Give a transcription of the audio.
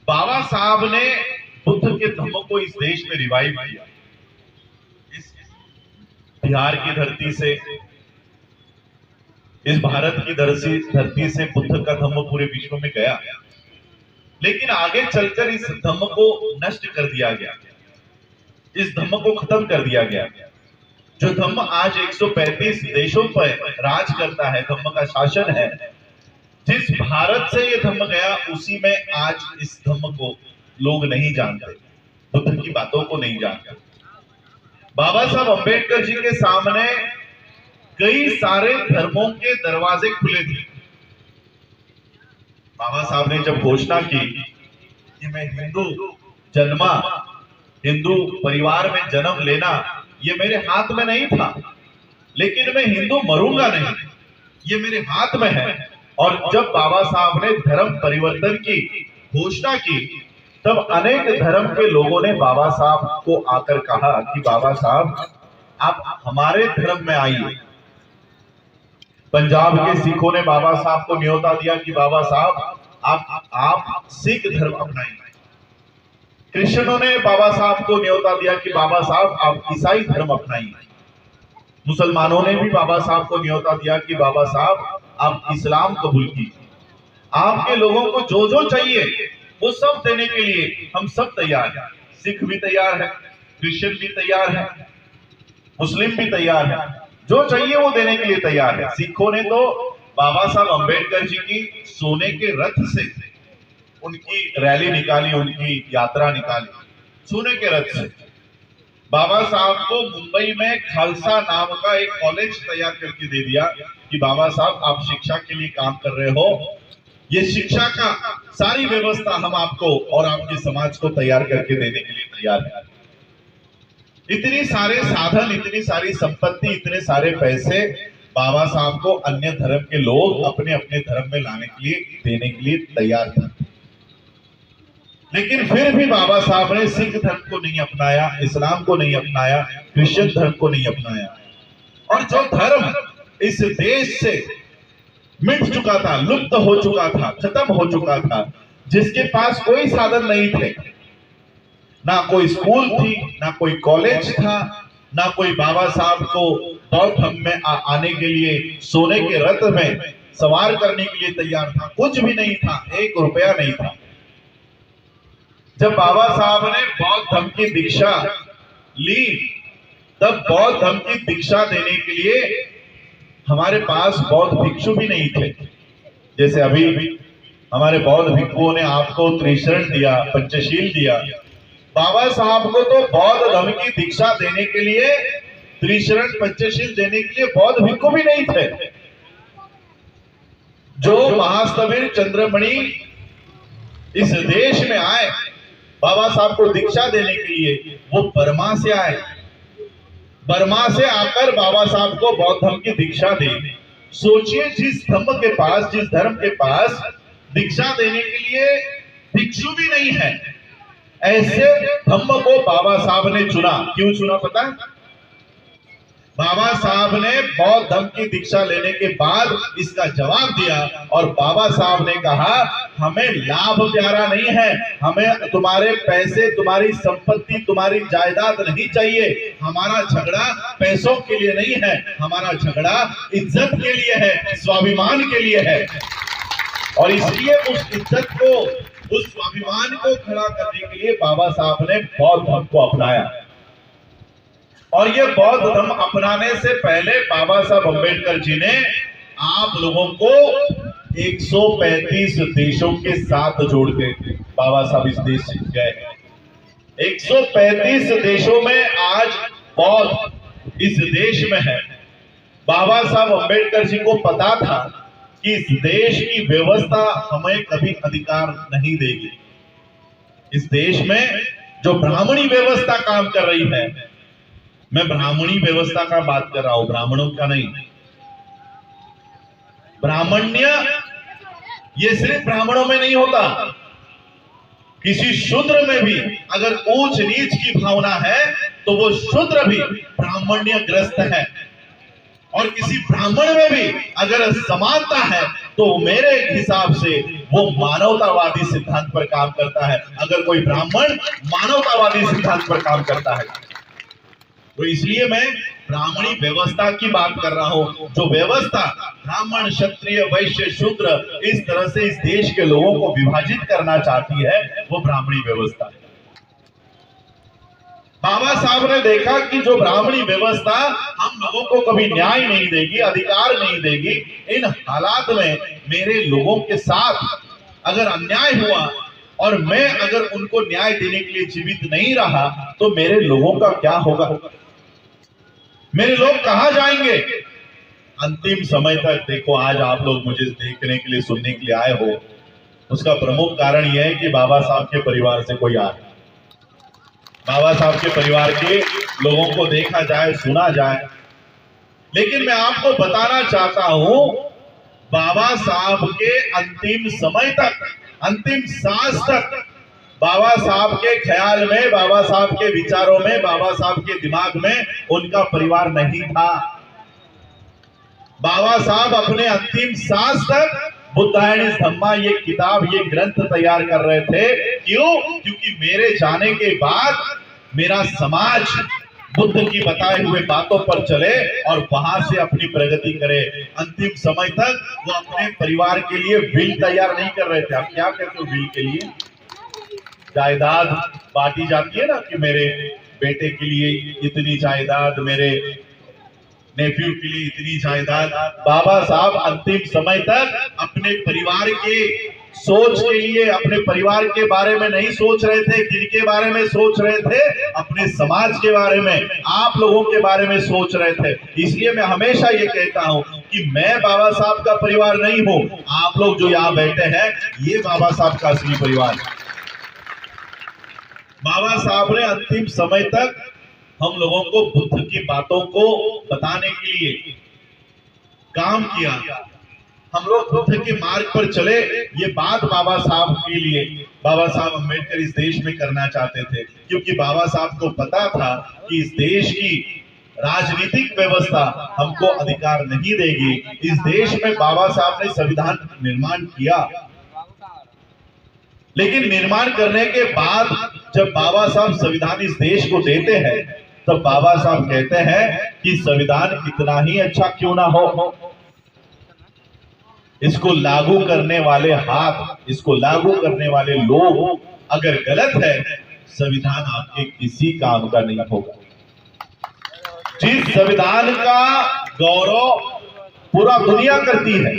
बाबा साहब ने बुद्ध के धम्म को इस देश में रिवाइव किया। इस बिहार की धरती से, इस भारत की धरती से बुद्ध का धम्म पूरे विश्व में गया, लेकिन आगे चलकर इस धम्म को नष्ट कर दिया गया, इस धम्म को खत्म कर दिया गया। जो धम्म आज 135 देशों पर राज करता है, धम्म का शासन है, जिस भारत से ये धम्म गया उसी में आज इस धम्म को लोग नहीं जानते, बुद्ध की बातों को नहीं जानते। बाबा साहब अंबेडकर जी के सामने कई सारे धर्मों के दरवाजे खुले थे। बाबा साहब ने जब घोषणा की कि मैं हिंदू जन्मा, हिंदू परिवार में जन्म लेना ये मेरे हाथ में नहीं था, लेकिन मैं हिंदू मरूंगा नहीं, ये मेरे हाथ में है। और जब बाबा साहब ने धर्म परिवर्तन की घोषणा की, तब अनेक धर्म के लोगों ने बाबा साहब को आकर कहा कि बाबा साहब आप हमारे धर्म में आइए। पंजाब के सिखों ने बाबा साहब को न्योता दिया कि बाबा साहब आप सिख धर्म अपनाइए। क्रिश्चियनों ने बाबा साहब को न्योता दिया कि बाबा साहब आप ईसाई धर्म अपनाइए। मुसलमानों ने भी बाबा साहब को न्योता दिया कि बाबा साहब आप इस्लाम कबूल कीजिए। आपके लोगों को जो जो चाहिए वो सब देने के लिए हम सब तैयार हैं। सिख भी तैयार है, क्रिश्चियन भी तैयार है, मुस्लिम भी तैयार है, जो चाहिए वो देने के लिए तैयार है। सिखों ने तो बाबा साहब अंबेडकर जी की सोने के रथ से उनकी रैली निकाली, उनकी यात्रा निकाली, सोने के रथ से। बाबा साहब को मुंबई में खालसा नाम का एक कॉलेज तैयार करके दे दिया कि बाबा साहब आप शिक्षा के लिए काम कर रहे हो, ये शिक्षा का सारी व्यवस्था हम आपको और आपके समाज को तैयार करके देने के लिए तैयार है। इतनी सारे साधन, इतनी सारी संपत्ति, इतने सारे पैसे बाबा साहब को अन्य धर्म के लोग अपने अपने धर्म में लाने के लिए, देने के लिए तैयार थे। लेकिन फिर भी बाबा साहब ने सिख धर्म को नहीं अपनाया, इस्लाम को नहीं अपनाया, क्रिश्चियन धर्म को नहीं अपनाया। और जो धर्म इस देश से मिट चुका था, लुप्त हो चुका था, खत्म हो चुका था, जिसके पास कोई साधन नहीं थे, ना कोई स्कूल थी, ना कोई कॉलेज था, ना कोई बाबा साहब को बौद्ध धर्म में आने के लिए सोने के रथ में सवार करने के लिए तैयार था, कुछ भी नहीं था, 1 रुपया नहीं था। जब बाबा साहब ने बौद्ध धर्म की दीक्षा ली, तब बौद्ध धर्म की दीक्षा देने के लिए हमारे पास बौद्ध भिक्षु भी नहीं थे। जैसे अभी हमारे बौद्ध भिक्षुओं ने आपको त्रिशरण दिया, पंचशील दिया, बाबा साहब को तो बौद्ध धर्म की दीक्षा देने के लिए, त्रिशरण पंचशील देने के लिए बौद्ध भिक्षु भी नहीं थे। जो महास्तवीर चंद्रमणि इस देश में आए बाबा साहब को दीक्षा देने के लिए, वो बर्मा से आए। बर्मा से आकर बाबा साहब को बौद्ध धर्म की दीक्षा दी। सोचिए, जिस धर्म के पास, जिस धर्म के पास दीक्षा देने के लिए भिक्षु भी नहीं है, ऐसे धर्म को बाबा साहब ने चुना। क्यों चुना पता है? बाबा साहब ने बौद्ध धर्म की दीक्षा लेने के बाद इसका जवाब दिया और बाबा साहब ने कहा हमें लाभ प्यारा नहीं है, हमें तुम्हारे पैसे, तुम्हारी संपत्ति, तुम्हारी जायदाद नहीं चाहिए। हमारा झगड़ा पैसों के लिए नहीं है, हमारा झगड़ा इज्जत के लिए है, स्वाभिमान के लिए है। और इसलिए उस इज्जत को, उस स्वाभिमान को खड़ा करने के लिए बाबा साहब ने बौद्ध धर्म को अपनाया। और ये बौद्ध धर्म अपनाने से पहले बाबा साहब अंबेडकर जी ने आप लोगों को 135 देशों के साथ जोड़ के बाबा साहब इस देश से गए। 135 देशों में आज बौद्ध इस देश में है। बाबा साहब अंबेडकर जी को पता था कि इस देश की व्यवस्था हमें कभी अधिकार नहीं देगी। इस देश में जो ब्राह्मणी व्यवस्था काम कर रही है, मैं ब्राह्मणी व्यवस्था का बात कर रहा हूं, ब्राह्मणों का नहीं। ब्राह्मण्य ये सिर्फ ब्राह्मणों में नहीं होता, किसी शूद्र में भी अगर ऊंच नीच की भावना है तो वो शूद्र भी ब्राह्मण्य ग्रस्त है। और किसी ब्राह्मण में भी अगर समानता है तो मेरे हिसाब से वो मानवतावादी सिद्धांत पर काम करता है। अगर कोई ब्राह्मण मानवतावादी सिद्धांत पर काम करता है, तो इसलिए मैं ब्राह्मणी व्यवस्था की बात कर रहा हूं। जो व्यवस्था ब्राह्मण, क्षत्रिय, वैश्य, शूद्र इस तरह से इस देश के लोगों को विभाजित करना चाहती है, वो ब्राह्मणी व्यवस्था है। बाबा साहब ने देखा कि जो ब्राह्मणी व्यवस्था हम लोगों को कभी न्याय नहीं देगी, अधिकार नहीं देगी, इन हालात में मेरे लोगों के साथ अगर अन्याय हुआ और मैं अगर उनको न्याय देने के लिए जीवित नहीं रहा, तो मेरे लोगों का क्या होगा? मेरे लोग कहां जाएंगे? अंतिम समय तक देखो, आज आप लोग मुझे देखने के लिए, सुनने के लिए आए हो, उसका प्रमुख कारण यह है कि बाबा साहब के परिवार से कोई आए, बाबा साहब के परिवार के लोगों को देखा जाए, सुना जाए। लेकिन मैं आपको बताना चाहता हूं, बाबा साहब के अंतिम समय तक, अंतिम सांस तक बाबा साहब के ख्याल में, बाबा साहब के विचारों में, बाबा साहब के दिमाग में उनका परिवार नहीं था। बाबा साहब अपने अंतिम सांस तक बुद्धायनी धम्मा, ये किताब, ये ग्रंथ तैयार कर रहे थे। क्यों? क्योंकि मेरे जाने के बाद मेरा समाज बुद्ध की बताए हुए बातों पर चले और वहां से अपनी प्रगति करे। अंतिम समय तक वो अपने परिवार के लिए विल तैयार नहीं कर रहे थे। आप क्या कहते हो विल के लिए? जायदाद बांटी जाती है ना, कि मेरे बेटे के लिए इतनी जायदाद, मेरे नेफ्यू के लिए इतनी जायदाद। बाबा साहब अंतिम समय तक अपने परिवार के सोच के लिए, अपने परिवार के बारे में नहीं सोच रहे थे। किनके बारे में सोच रहे थे? अपने समाज के बारे में, आप लोगों के बारे में सोच रहे थे। इसलिए मैं हमेशा ये कहता हूं कि मैं बाबा साहब का परिवार नहीं हूं। आप लोग जो यहाँ बैठे हैं, ये बाबा साहब का असली परिवार है। बाबा साहब ने अंतिम समय तक हम लोगों को बुद्ध की बातों को बताने के लिए काम किया। हम लोग बुद्ध के मार्ग पर चले। ये बात बाबा साहब के लिए, बाबा साहब अम्बेडकर इस देश में करना चाहते थे, क्योंकि बाबा साहब को पता था कि इस देश की राजनीतिक व्यवस्था हमको अधिकार नहीं देगी। इस देश में बाबा साहब ने संविधान निर्माण किया, लेकिन निर्माण करने के बाद जब बाबा साहब संविधान इस देश को देते हैं, तब बाबा साहब कहते हैं कि संविधान कितना ही अच्छा क्यों ना हो, इसको लागू करने वाले हाथ, इसको लागू करने वाले लोग अगर गलत है, संविधान आपके किसी काम का नहीं होगा। जिस संविधान का गौरव पूरा दुनिया करती है,